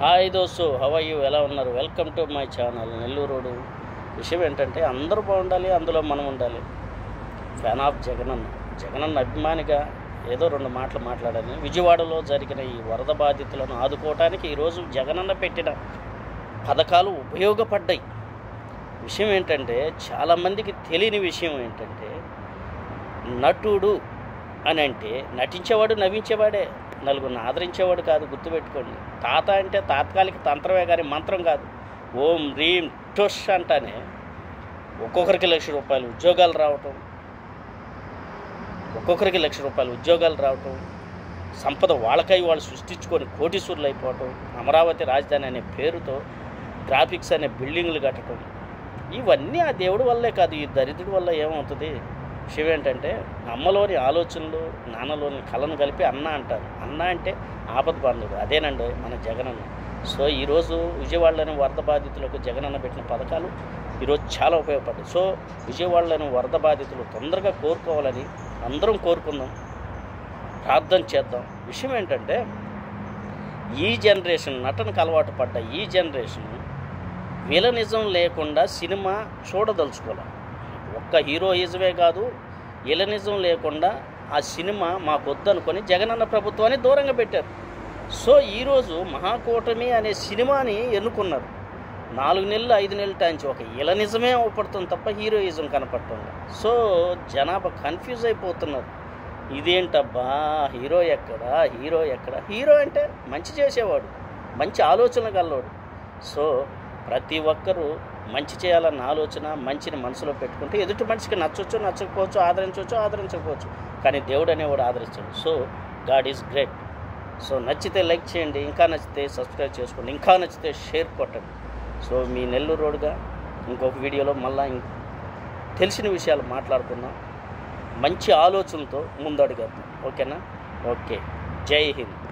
Hi దోస్తు, how are you? ఎలా ఉన్నారు? Welcome to my channel Nellore road. విషయం ఏంటంటే అందరూ బాగుండాలి, అందులో మనం ఉండాలి. ఫ్యాన్ ఆఫ్ జగనన్న అభిమానిగా ఏదో రెండు మాటలు మాట్లాడాలి. విజయవాడలో జరిగిన ఈ వరద బాధితులను ఆదుకోవటానికి ఈరోజు జగనన్న పెట్టిన పథకాలు ఉపయోగపడ్డాయి. విషయం ఏంటంటే చాలామందికి తెలియని విషయం ఏంటంటే, నటుడు అని అంటే నటించేవాడు, నవ్వించేవాడే, నలుగురిని ఆదరించేవాడు కాదు. గుర్తుపెట్టుకోండి. తాత అంటే తాత్కాలిక తంత్రమే కానీ మంత్రం కాదు. ఓం రీం టొష్ అంటానే ఒక్కొక్కరికి ₹1,00,000 ఉద్యోగాలు రావటం, సంపద వాళ్ళకై వాళ్ళు సృష్టించుకొని కోటీశ్వరులు అయిపోవటం, అమరావతి రాజధాని అనే పేరుతో గ్రాఫిక్స్ అనే బిల్డింగ్లు కట్టడం, ఇవన్నీ ఆ దేవుడి వల్లే కాదు, ఈ దరిద్రుడి వల్ల ఏమవుతుంది. విషయం ఏంటంటే, అమ్మలోని ఆలోచనలు నాన్నలోని కళను కలిపి అన్న అంటారు. అన్న అంటే ఆపద బాంధవుడు, అదేనండి మన జగనన్న. సో ఈరోజు విజయవాడలోని వరద బాధితులకు జగనన్న పెట్టిన పథకాలు ఈరోజు చాలా ఉపయోగపడ్డాయి. సో విజయవాడలోని వరద బాధితులు తొందరగా కోరుకోవాలని అందరం కోరుకుందాం, ప్రార్థన చేద్దాం. విషయం ఏంటంటే, ఈ జనరేషన్ నటనకు అలవాటు పడ్డ ఈ జనరేషన్ విలనిజం లేకుండా సినిమా చూడదలుచుకోవాలి. ఒక్క హీరోయిజమే కాదు, విలనిజం లేకుండా ఆ సినిమా మాకొద్దు అనుకొని జగనన్న ప్రభుత్వాన్ని దూరంగా పెట్టారు. సో ఈరోజు మహాకూటమి అనే సినిమాని ఎన్నుకున్నారు. 4 నెలలు 5 నెలల టైంచి ఒక విలనిజమే అవపడుతుంది తప్ప హీరోయిజం కనపడుతుంది. సో జనాభా కన్ఫ్యూజ్ అయిపోతున్నారు. ఇదేంటబ్బా, హీరో ఎక్కడా, హీరో అంటే మంచి చేసేవాడు, మంచి ఆలోచన గలవాడు. సో ప్రతి ఒక్కరూ మంచి చేయాలన్న ఆలోచన, మంచిని మనసులో పెట్టుకుంటే ఎదుటి మనిషికి నచ్చవచ్చు, నచ్చకపోవచ్చు, ఆదరించకపోవచ్చు, కానీ దేవుడు అనేవాడు ఆదరిస్తాడు. So God is great. So నచ్చితే లైక్ చేయండి, ఇంకా నచ్చితే సబ్స్క్రైబ్ చేసుకోండి, ఇంకా నచ్చితే షేర్ కొట్టండి. సో మీ నెల్లూరు రోడ్గా ఇంకొక వీడియోలో మళ్ళీ తెలిసిన విషయాలు మాట్లాడుకుందాం. మంచి ఆలోచనతో ముందడుగేద్దాం. ఓకేనా? ఓకే. జై హింద్.